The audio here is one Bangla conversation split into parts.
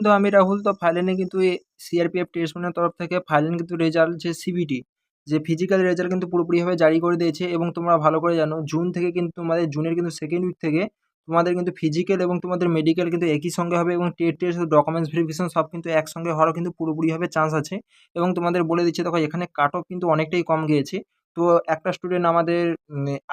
কিন্তু আমি রাহুল তো ফাইনালি কিন্তু সিআরপিএফ টেস্ট ম্যানের তরফ থেকে ফাইনালি কিন্তু রেজাল্ট যে সিবিটি যে ফিজিক্যাল রেজাল্ট কিন্তু পুরোপুরিভাবে জারি করে দিয়েছে এবং তোমরা ভালো করে জানো জুন থেকে কিন্তু তোমাদের জুনের কিন্তু সেকেন্ড উইক থেকে তোমাদের কিন্তু ফিজিক্যাল এবং তোমাদের মেডিকেল কিন্তু একই সঙ্গে হবে এবং টেট টেস্ট ডকুমেন্টস ভেরিফিকেশন সব কিন্তু একসঙ্গে হওয়ারও কিন্তু পুরোপুরিভাবে চান্স আছে এবং তোমাদের বলে দিচ্ছে দেখো এখানে কাট অফ কিন্তু অনেকটাই কম গিয়েছে। তো একটা স্টুডেন্ট আমাদের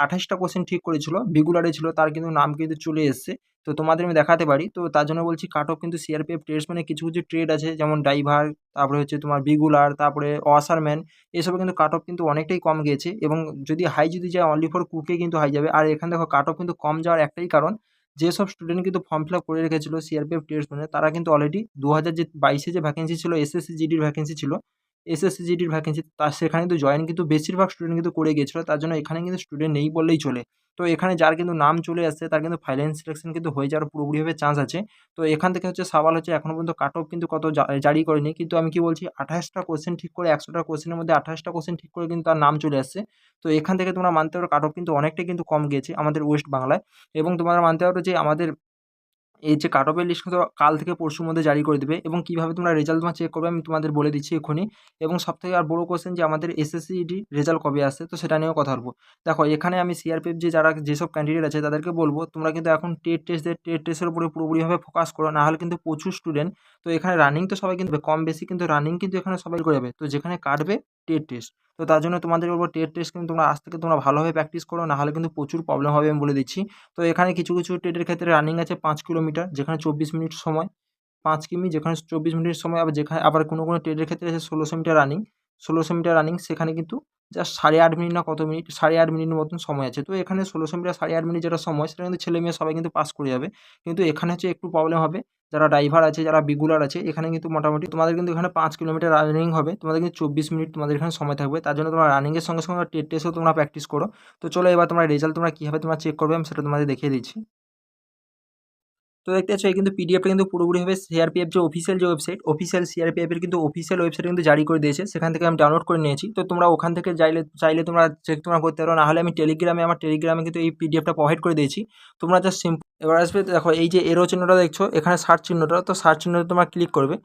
28টা কোশ্চেন ঠিক করেছিল, বিগুলারে ছিল, তার কিন্তু নাম কিন্তু চলে এসছে। তো তোমাদের আমি দেখাতে পারি। তো তার জন্য বলছি কাট অফ কিন্তু সিআরপিএফ ট্রেডস মানে কিছু কিছু ট্রেড আছে যেমন ড্রাইভার, তারপরে হচ্ছে তোমার বিগুলার, তারপরে ওয়াশারম্যান, এসবে কিন্তু কাট অফ কিন্তু অনেকটাই কম গিয়েছে এবং যদি হাই যদি যায় অনলি ফর কুকে কিন্তু হাই যাবে। আর এখানে দেখো কাট অফ কিন্তু কম যাওয়ার একটাই কারণ, যেসব স্টুডেন্ট কিন্তু ফর্ম ফিল আপ করে রেখেছিল সিআরপিএফ ট্রেডস মানে তারা কিন্তু অলরেডি 2022 যে ভ্যাকেন্সি ছিল এসএসসি জিডির ভ্যাকেন্সি ছিল, এসএসসি জিডির ভ্যাকেন্সি তার সেখানে কিন্তু জয়েন কিন্তু বেশিরভাগ স্টুডেন্ট কিন্তু করে গিয়েছিল, তার জন্য এখানে কিন্তু স্টুডেন্ট নেই বললেই চলে। তো এখানে যার কিন্তু নাম চলে আসছে তার কিন্তু ফাইনাল সিলেকশন কিন্তু হয়ে যাওয়ার পুরোপুরিভাবে চান্স আছে। তো এখান থেকে হচ্ছে সওয়াল হচ্ছে এখনো পর্যন্ত কাট অফ কিন্তু কত জারি করেনি, কিন্তু আমি কি বলছি 28টা কোশ্চেন ঠিক করে 100টা কোশ্চেনের মধ্যে 28টা কোশ্চেন ঠিক করে কিন্তু তার নাম চলে আসছে। তো এখান থেকে তোমরা মানতে পারো কাট অফ কিন্তু অনেকটাই কিন্তু কম গিয়েছে আমাদের ওয়েস্ট বাংলায়। এবং তোমরা মানতে পারো যে আমাদের এই যে কাট অফের লিস্ট কিন্তু কাল থেকে পরশুর মধ্যে জারি করে দেবে এবং কীভাবে তোমরা রেজাল্ট তোমার চেক করবে আমি তোমাদের বলে দিচ্ছি এক্ষুনি। এবং সবথেকে আর বড় কোশ্চেন যে আমাদের এসএসসি জিডি রেজাল্ট কবে আসছে, তো সেটা নিয়েও কথা বলবো। দেখো এখানে আমি সিআরপিএফ যে যারা যেসব ক্যান্ডিডেট আছে তাদেরকে বলবো তোমরা কিন্তু এখন টেট টেস্টের উপরে পুরোপুরিভাবে ফোকাস করো, না হলে কিন্তু প্রচুর স্টুডেন্ট, তো এখানে রানিং তো সবাই কিন্তু কম বেশি কিন্তু রানিং কিন্তু এখানে সবাই করে যাবে, তো যেখানে কাটবে টেট টেস্ট। তো তার জন্য তোমাদের বলবো টেট টেস্ট কিন্তু তোমরা আজ থেকে তোমরা ভালোভাবে প্র্যাকটিস করো, না হলে কিন্তু প্রচুর প্রবলেম হবে আমি বলে দিচ্ছি। তো এখানে কিছু কিছু টেটের ক্ষেত্রে রানিং আছে 5 কিলোমিটার যেখানে 24 মিনিট সময়, 5 কিমি যেখানে 24 মিনিট সময়, আবার যেখানে আবার কোনো কোনো ট্রেডের ক্ষেত্রে আছে 1600 মিটার রানিং, 1600 মিটার রানিং সেখানে কিন্তু জাস্ট 8.5 মিনিট না কত মিনিট, 8.5 মিনিটের মতন সময় আছে। তো এখানে 1600 মিটার 8.5 মিনিট যেটা সময় সেটা কিন্তু ছেলে মেয়ে সবাই কিন্তু পাস করে যাবে। কিন্তু এখানে হচ্ছে একটু প্রবলেম হবে যারা ড্রাইভার আছে, যারা বিগুলার আছে, এখানে কিন্তু মোটামুটি তোমাদের কিন্তু এখানে 5 কিলোমিটার রানিং হবে, তোমাদের কিন্তু 24 মিনিট তোমাদের এখানে সময় থাকবে। তার জন্য তোমরা রানিংয়ের সঙ্গে সঙ্গে টেট টেস্টও তোমরা প্র্যাকটিস করো। তো চলো এবার তোমরা রেজাল্ট তোমরা কীভাবে তোমরা চেক করবে আমি সেটা তোমাদের দেখিয়ে দিচ্ছি। তো দেখতে পাচ্ছ এই কিন্তু পিডিএফটা কিন্তু পুরোপুরিভাবে সিআরপিএফ যে অফিসিয়াল যে ওয়েবসাইট, অফিসিয়াল সিআরপিএফের কিন্তু অফিসিয়াল ওয়েবসাইট কিন্তু জারি করে দিয়েছে, সেখান থেকে আমি ডাউনলোড করে নিয়েছি। তো তোমরা ওখান থেকে চাইলে তোমরা চেক তোমরা করতে পারো, না হলে আমি আমার টেলিগ্রামে কিন্তু এই পিডিএফটা প্রোভাইড করে দিয়েছি। তোমরা জাস্ট সিম্পল এবার আসবে দেখো এই যে এরো চিহ্নটা দেখছো এখানে সার্চ চিহ্নটা, তো সার্চ চিহ্নটা তোমরা ক্লিক করবে।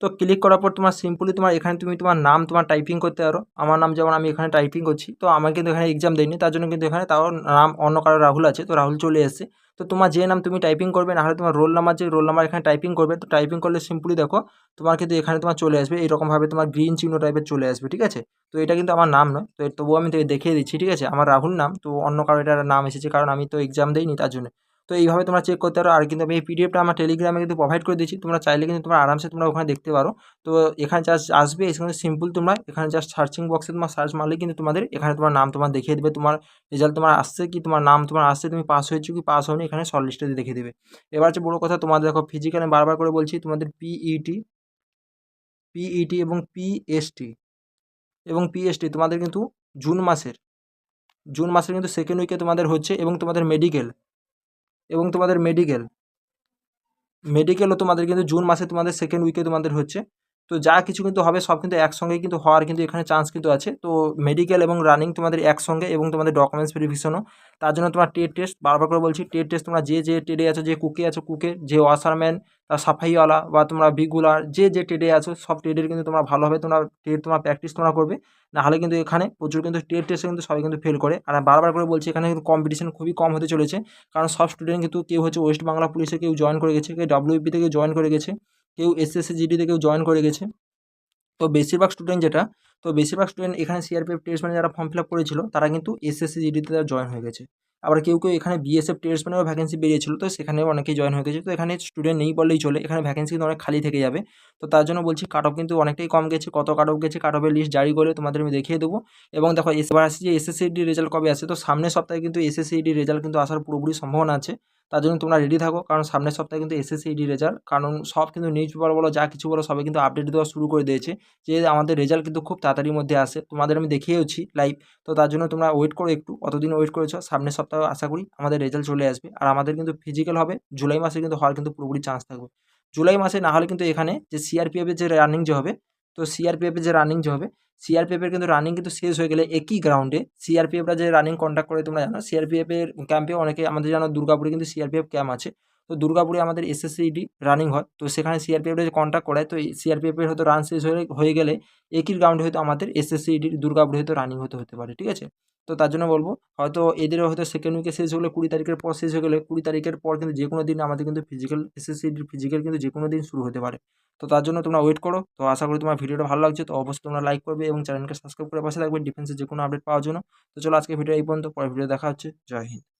তো ক্লিক করার পর তোমার সিম্পলি তোমার এখানে তুমি তোমার নাম তোমার টাইপিং করতে পারো। আমার নাম যেমন আমি এখানে টাইপিং করছি, তো আমার কিন্তু এখানে এক্সাম দেয়নি তার জন্য কিন্তু এখানে তাও নাম অন্য কারো রাহুল আছে, তো রাহুল চলে এসেছে। তো তোমার যে নাম তুমি টাইপিং করবে, না হলে তোমার রোল নাম্বার যে রোল নাম্বার এখানে টাইপিং করবে, তো টাইপিং করলে সিম্পলি দেখো তোমার কিন্তু এখানে তোমার চলে আসবে এইরকমভাবে তোমার গ্রিন চিহ্ন টাইপের চলে আসবে, ঠিক আছে। তো এটা কিন্তু আমার নাম নয়, তো তবুও আমি দেখিয়ে দিচ্ছি, ঠিক আছে। আমার রাহুল নাম, তো অন্য কারো এটার নাম এসেছে কারণ আমি তো এক্সাম দিইনি তার জন্য। তো এইভাবে তোমরা চেক করতে পারো। আর কিন্তু আমি এই পিডিএফটা আমার টেলিগ্রামে কিন্তু প্রোভাইড করে দিয়েছি, তোমরা চাইলে কিন্তু তোমরা আরামসে তোমরা ওখানে দেখতে পারো। তো এখানে জাস্ট আসবে, এখানে সিম্পল তোমরা এখানে জাস্ট সার্চিং বক্সে তোমার সার্চ মারলে কিন্তু তোমাদের এখানে তোমার নাম তোমার দেখিয়ে দেবে, তোমার রেজাল্ট তোমার আসছে কি, তোমার নাম তোমার আসছে, তুমি পাস হয়েছো কি পাস হওনি এখানে শর্ট লিস্টে দেখিয়ে দেবে। এবার হচ্ছে বড় কথা, তোমাদের দেখো ফিজিক্যাল আমি বারবার করে বলছি তোমাদের পিইটি এবং পিএসটি তোমাদের কিন্তু জুন মাসের কিন্তু সেকেন্ড উইকে তোমাদের হচ্ছে। এবং তোমাদের মেডিকেলও তোমাদের কিন্তু জুন মাসে তোমাদের সেকেন্ড উইকে তোমাদের হচ্ছে। তো যা কিছু কিন্তু হবে সব কিন্তু একসঙ্গেই কিন্তু হওয়ার কিন্তু এখানে চান্স কিন্তু আছে। তো মেডিকেল এবং রানিং তোমাদের একসঙ্গে এবং তোমাদের ডকুমেন্টস ভেরিফিকেশনও। তার জন্য তোমার টেট টেস্ট বারবার করে বলছি, টেট টেস্ট তোমরা যে ট্রেডে আছো, যে কুকে আছো কুকে, যে ওয়াশারম্যান, সাফাইওয়ালা বা তোমরা বিগুলার যে ট্রেডে আছো সব ট্রেডের কিন্তু তোমরা ভালোভাবে তোমরা ট্রেড তোমার প্র্যাকটিস তোমরা করবে, না হলে কিন্তু এখানে প্রচুর কিন্তু টেট টেস্টে কিন্তু সবাই কিন্তু ফেল করে। আর বারবার করে বলছি এখানে কিন্তু কম্পিটিশন খুবই কম হতে চলেছে, কারণ সব স্টুডেন্ট কিন্তু কেউ হচ্ছে ওয়েস্ট বাংলা পুলিশে কেউ জয়েন করে গেছে, কেউ ডাব্লিউপি থেকে জয়েন করে গেছে, কেউ এসএসসি জিডি থেকেও জয়েন করে গেছে। তো বেশিরভাগ স্টুডেন্ট এখানে সিআরপিএফ টেস্ট মানে যারা ফর্ম ফিল আপ করেছিল তারা কিন্তু এসএসসি জিডিতে তারা জয়েন হয়ে গেছে। আবার কেউ এখানে বিএসএফ টেস্ট মানেও ভ্যাকেন্সি বেরিয়েছিল, তো সেখানেও অনেকেই জয়েন হয়ে গেছে। তো এখানে স্টুডেন্ট নেই বললেই চলে, এখানে ভ্যাকেন্সি কিন্তু অনেক খালি থেকে যাবে। তো তার জন্য বলছি কাট অফ কিন্তু অনেকটাই কম গেছে। কত কাট অফ গেছে কাট অফের লিস্ট জারি করে তোমাদের আমি দেখিয়ে দেবো। এবং দেখো এবার আসছে যে এসএসসি রেজাল্ট কবে আসে, তো সামনের সপ্তাহে কিন্তু এসএসসি রেজাল্ট কিন্তু আসার পুরোপুরি সম্ভাবনা আছে। তার জন্য তোমরা রেডি থাকো, কারণ সামনের সপ্তাহে কিন্তু এসএসসি রেজাল্ট, কারণ সব কিন্তু নিউজ পেপার বলো যা কিছু বলো সবাই কিন্তু আপডেট দেওয়া শুরু করে দিয়েছে যে আমাদের রেজাল্ট কিন্তু খুব তাড়াতাড়ির মধ্যে আসে, তোমাদের আমি দেখিয়েওছি লাইভ। তো তার জন্য তোমরা ওয়েট করো একটু, অতদিন ওয়েট করেছো, সামনের সপ্তাহে আশা করি আমাদের রেজাল্ট চলে আসবে। আর আমাদের কিন্তু ফিজিক্যাল হবে জুলাই মাসে কিন্তু হওয়ার কিন্তু পুরোপুরি চান্স থাকবে। জুলাই মাসে না হলে কিন্তু এখানে যে সিআরপিএফের যে রানিং যে হবে, তো সিআরপিএফের কিন্তু রানিং কিন্তু শেষ হয়ে গেলে একই গ্রাউন্ডে সিআরপিএফরা যে রানিং কন্ডাক্ট করে তোমরা জানো, সিআরপিএফের ক্যাম্পে অনেকে আমাদের জানো দুর্গাপুরে কিন্তু সিআরপিএফ ক্যাম্প আছে। তো দুর্গাপুরে আমাদের এসএসসিইডি রানিং হয়, তো সেখানে সিআরপিএফরা যে কন্ট্যাক্ট করায়, তো এই সিআরপিএফের হয়তো রান শেষ হয়ে গেলে একই গ্রাউন্ডে হয়তো আমাদের এসএসসিইডির দুর্গাপুরে হয়তো রানিং হতে পারে, ঠিক আছে। তো তার জন্য বলবো হয়তো এদেরও হয়তো সেকেন্ড উইকে শেষ হলে 20 তারিখের পর শেষ হয়ে গেলে 20 তারিখের পর কিন্তু যে কোনো দিন আমাদের কিন্তু ফিজিক্যাল এসএসসিইডির ফিজিক্যাল কিন্তু যে কোনো দিন শুরু হতে পারে। তো তার জন্য তোমরা ওয়েট করো। তো আশা করি তোমার ভিডিওটা ভালো লাগছে, তো অবশ্যই তোমরা লাইক করবে এবং চ্যানেলকে সাবস্ক্রাইব করে পাশে থাকবে ডিফেন্সের যে কোনো আপডেট পাওয়ার জন্য। তো চলো আজকে ভিডিও এই পর্যন্ত, পরের ভিডিও দেখা হচ্ছে। জয় হিন্দ।